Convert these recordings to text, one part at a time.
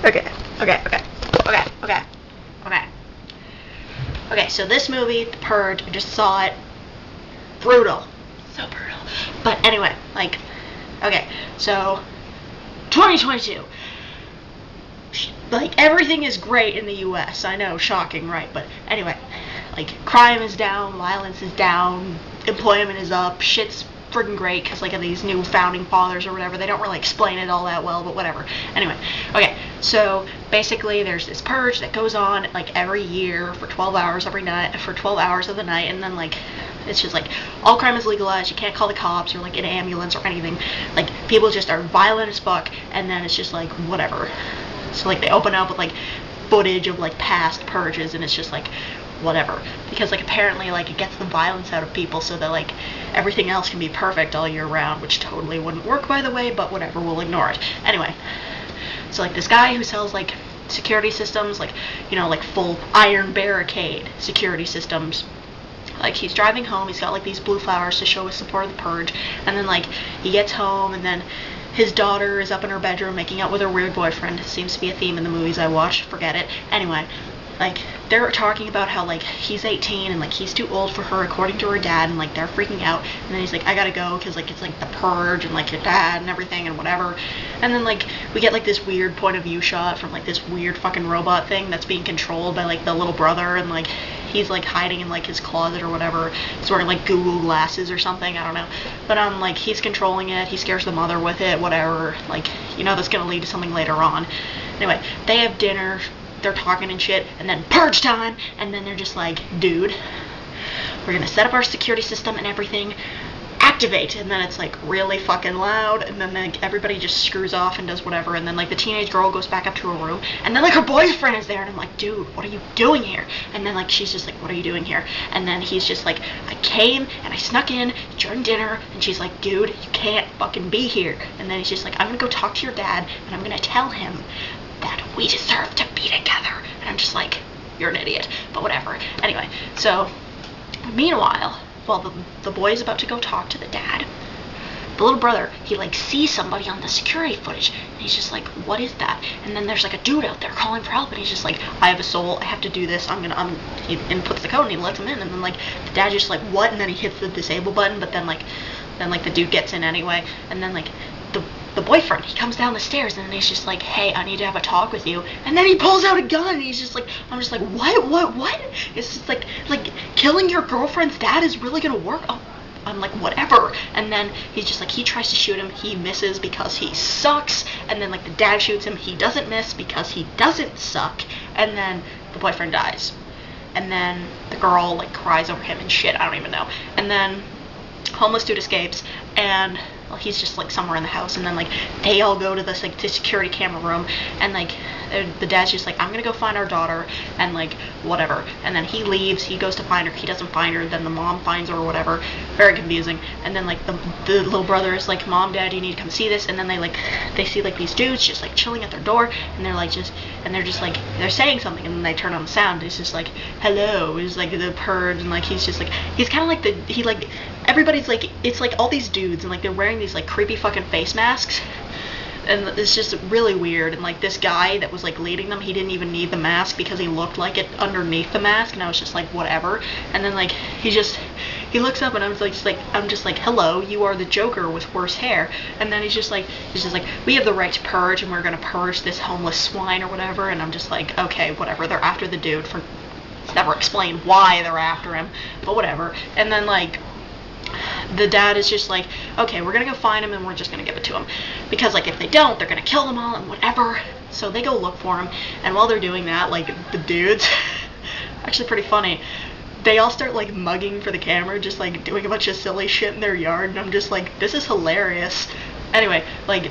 Okay, so this movie, The Purge, I just saw it. Brutal. So brutal. But anyway, like, okay, so 2022. Like, everything is great in the US. I know, shocking, right? But anyway, like, crime is down, violence is down, employment is up, shit's friggin' great because, like, of these new founding fathers or whatever. They don't really explain it all that well, but whatever. Anyway, okay, so basically there's this purge that goes on, like, every year for 12 hours every night, for 12 hours of the night, and then, like, it's just like all crime is legalized. You can't call the cops or like an ambulance or anything. Like, people just are violent as fuck, and then it's just like whatever. So like they open up with like footage of like past purges, and it's just like whatever, because like apparently like it gets the violence out of people so that like everything else can be perfect all year round, which totally wouldn't work, by the way, but whatever, we'll ignore it. Anyway, so like this guy who sells like security systems, like, you know, like full iron barricade security systems, like he's driving home, he's got like these blue flowers to show his support of the purge, and then like he gets home, and then his daughter is up in her bedroom making out with her weird boyfriend. It seems to be a theme in the movies I watch, forget it. Anyway, like they're talking about how like he's 18 and like he's too old for her according to her dad, and like they're freaking out, and then he's like, I gotta go because like it's like the purge and like your dad and everything and whatever. And then like we get like this weird point of view shot from like this weird fucking robot thing that's being controlled by like the little brother, and like he's like hiding in like his closet or whatever. He's wearing like Google glasses or something, I don't know. But like he's controlling it, he scares the mother with it, whatever. Like, you know, that's gonna lead to something later on. Anyway, they have dinner, they're talking and shit, and then purge time, and then they're just like, dude, we're gonna set up our security system and everything, activate, and then it's like really fucking loud, and then like everybody just screws off and does whatever, and then like the teenage girl goes back up to her room, and then like her boyfriend is there, and I'm like, dude, what are you doing here? And then like she's just like, what are you doing here? And then he's just like, I came and I snuck in during dinner, and she's like, dude, you can't fucking be here. And then he's just like, I'm gonna go talk to your dad, and I'm gonna tell him that we deserve to be together. And I'm just like, you're an idiot, but whatever. Anyway, so meanwhile, while the boy is about to go talk to the dad, the little brother, he like sees somebody on the security footage, and he's just like, what is that? And then there's like a dude out there calling for help, and he's just like, I have a soul, I have to do this, he inputs the code and he lets him in, and then like the dad just like, what? And then he hits the disable button, but then the dude gets in anyway, and then like the boyfriend, he comes down the stairs, and then he's just like, hey, I need to have a talk with you. And then he pulls out a gun, and he's just like, I'm just like, what? It's just like killing your girlfriend's dad is really gonna work? Oh, I'm like, whatever. And then he's just like, he tries to shoot him, he misses because he sucks, and then like the dad shoots him, he doesn't miss because he doesn't suck, and then the boyfriend dies. And then the girl like cries over him and shit, I don't even know. And then homeless dude escapes, and well, he's just like somewhere in the house, and then like they all go to this like the security camera room, and like the dad's just like, I'm gonna go find our daughter, and like whatever. And then he leaves, he goes to find her, he doesn't find her, then the mom finds her or whatever. Very confusing. And then like the little brother is like, Mom, Dad, you need to come see this. And then they see like these dudes just like chilling at their door, and they're just like they're saying something, and then they turn on the sound. It's just like, hello, it's like the purge, and like he's just like, he's kind of like everybody's like, it's like all these dudes, and like they're wearing these like creepy fucking face masks, and it's just really weird. And like this guy that was like leading them, he didn't even need the mask because he looked like it underneath the mask, and I was just like, whatever. And then like he looks up, and I'm just like, hello, you are the Joker with worse hair. And then he's just like, we have the right to purge, and we're gonna purge this homeless swine or whatever. And I'm just like, okay, whatever. They're after the dude for, it's never explained why they're after him, but whatever. And then like the dad is just like, okay, we're gonna go find him, and we're just gonna give it to him, because like if they don't, they're gonna kill them all and whatever. So they go look for him, and while they're doing that, like the dudes actually pretty funny, they all start like mugging for the camera, just like doing a bunch of silly shit in their yard, and I'm just like, this is hilarious. Anyway, like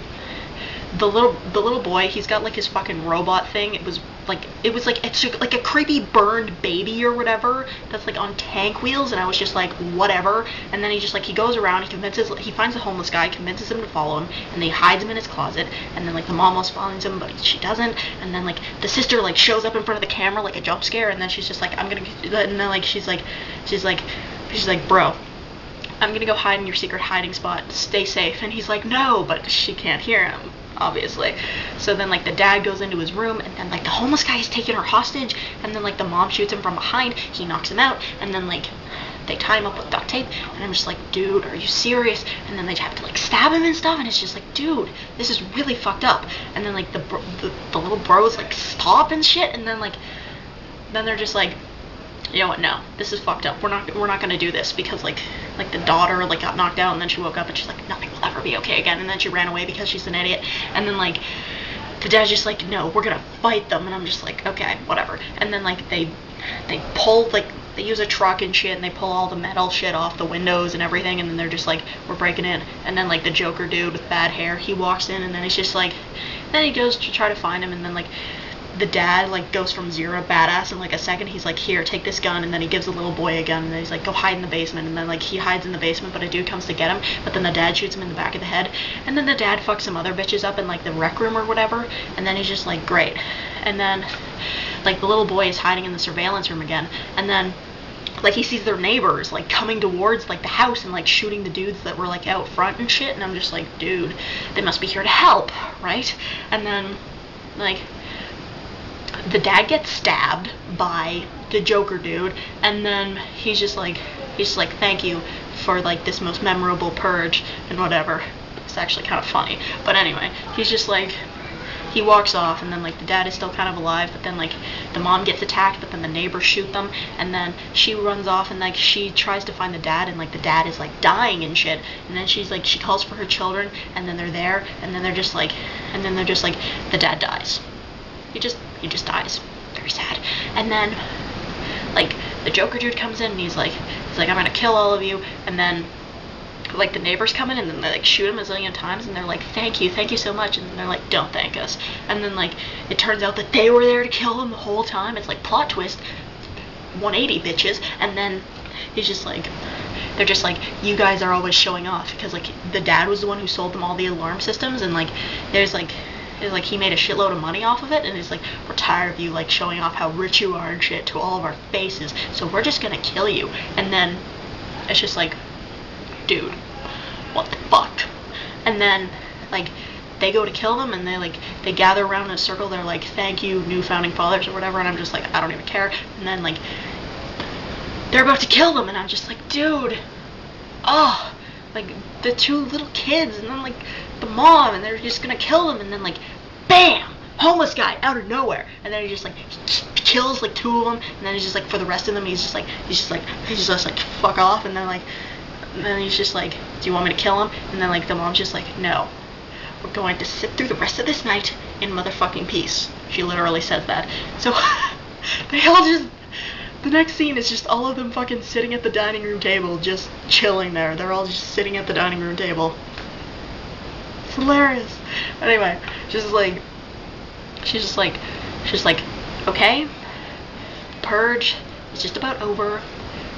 the little boy, he's got like his fucking robot thing. It was like it's like a creepy burned baby or whatever that's like on tank wheels, and I was just like, whatever. And then he goes around, he finds the homeless guy, convinces him to follow him, and then he hides him in his closet. And then like the mom almost finds him, but she doesn't. And then like the sister like shows up in front of the camera like a jump scare, and then she's just like, and then like she's like, bro, I'm gonna go hide in your secret hiding spot, stay safe. And he's like, no, but she can't hear him. obviously. So then like the dad goes into his room, and then like the homeless guy is taking her hostage, and then like the mom shoots him from behind, he knocks him out, and then like they tie him up with duct tape, and I'm just like, dude, are you serious? And then they have to like stab him and stuff, and it's just like, dude, this is really fucked up. And then like the little bros like stop and shit, and then like then they're just like, you know what, no, this is fucked up. We're not gonna do this, because like the daughter like got knocked out, and then she woke up and she's like, nothing will ever be okay again, and then she ran away because she's an idiot. And then like the dad's just like, no, we're gonna fight them, and I'm just like, okay, whatever. And then like they pull, like they use a truck and shit, and they pull all the metal shit off the windows and everything, and then they're just like, we're breaking in. And then like the Joker dude with bad hair, he walks in, and then it's just like, then he goes to try to find him, and then like the dad like goes from zero badass in like a second. He's like, here, take this gun, and then he gives the little boy a gun, and then he's like, go hide in the basement. And then like he hides in the basement, but a dude comes to get him, but then the dad shoots him in the back of the head, and then the dad fucks some other bitches up in like the rec room or whatever, and then he's just like, great. And then like the little boy is hiding in the surveillance room again, and then like he sees their neighbors like coming towards like the house and like shooting the dudes that were like out front and shit, and I'm just like, dude, they must be here to help, right? And then like the dad gets stabbed by the Joker dude, and then he's just like, thank you for like this most memorable purge and whatever. It's actually kind of funny, but anyway, he's just like, he walks off, and then like the dad is still kind of alive, but then like the mom gets attacked, but then the neighbors shoot them, and then she runs off, and like she tries to find the dad, and like the dad is like dying and shit, and then she's like, she calls for her children, and then they're there, and then they're just like, the dad dies. He just dies. Very sad. And then like the Joker dude comes in, and he's like, I'm gonna kill all of you. And then like the neighbors come in, and then they like shoot him a zillion times, and they're like, thank you so much. And then they're like, don't thank us. And then like it turns out that they were there to kill him the whole time. It's like plot twist 180 bitches. And then he's just like, they're just like, you guys are always showing off, because like the dad was the one who sold them all the alarm systems, and like there's like he made a shitload of money off of it, and he's like, we're tired of you like showing off how rich you are and shit to all of our faces, so we're just gonna kill you. And then it's just like, dude, what the fuck? And then like they go to kill them, and they gather around in a circle, they're like, thank you, new founding fathers or whatever, and I'm just like, I don't even care. And then like they're about to kill them, and I'm just like, dude, oh, like the two little kids, and then like the mom, and they're just gonna kill them, and then like bam, homeless guy out of nowhere, and then he just like kills like two of them, and then he's just like, for the rest of them he's just like fuck off. And then he's just like, do you want me to kill him? And then like the mom's just like, no, we're going to sit through the rest of this night in motherfucking peace. She literally says that. So they all just, the next scene is just all of them fucking sitting at the dining room table, just chilling there. They're all just sitting at the dining room table. It's hilarious. Anyway, she's just like, okay, Purge is just about over.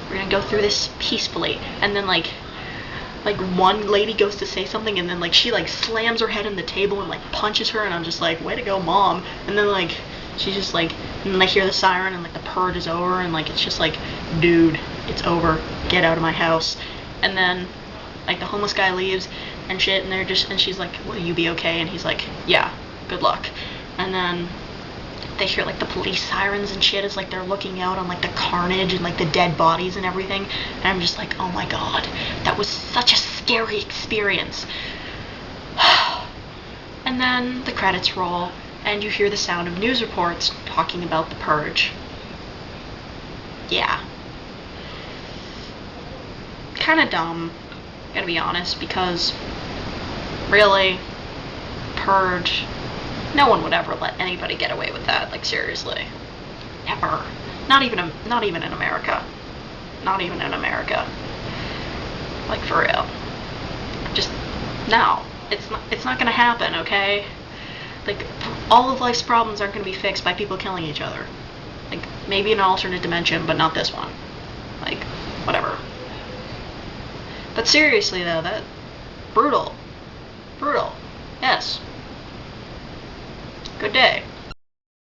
We're gonna go through this peacefully. And then like one lady goes to say something, and then like she like slams her head in the table and like punches her, and I'm just like, way to go, mom. And then like she's just like, and then they hear the siren, and like the purge is over, and like it's just like, dude, it's over, get out of my house. And then like the homeless guy leaves and shit, and she's like, will you be okay? And he's like, yeah, good luck. And then they hear like the police sirens and shit as like they're looking out on like the carnage and like the dead bodies and everything, and I'm just like, oh my god, that was such a scary experience. And then the credits roll, and you hear the sound of news reports talking about the purge. Yeah, kind of dumb, gotta be honest, because really, purge, no one would ever let anybody get away with that. Like seriously, never. Not even in America. Not even in America. Like for real. Just no. It's not gonna happen. Okay. Like all of life's problems aren't gonna be fixed by people killing each other. Like maybe in an alternate dimension, but not this one. Like whatever. But seriously though, that brutal. Yes. Good day.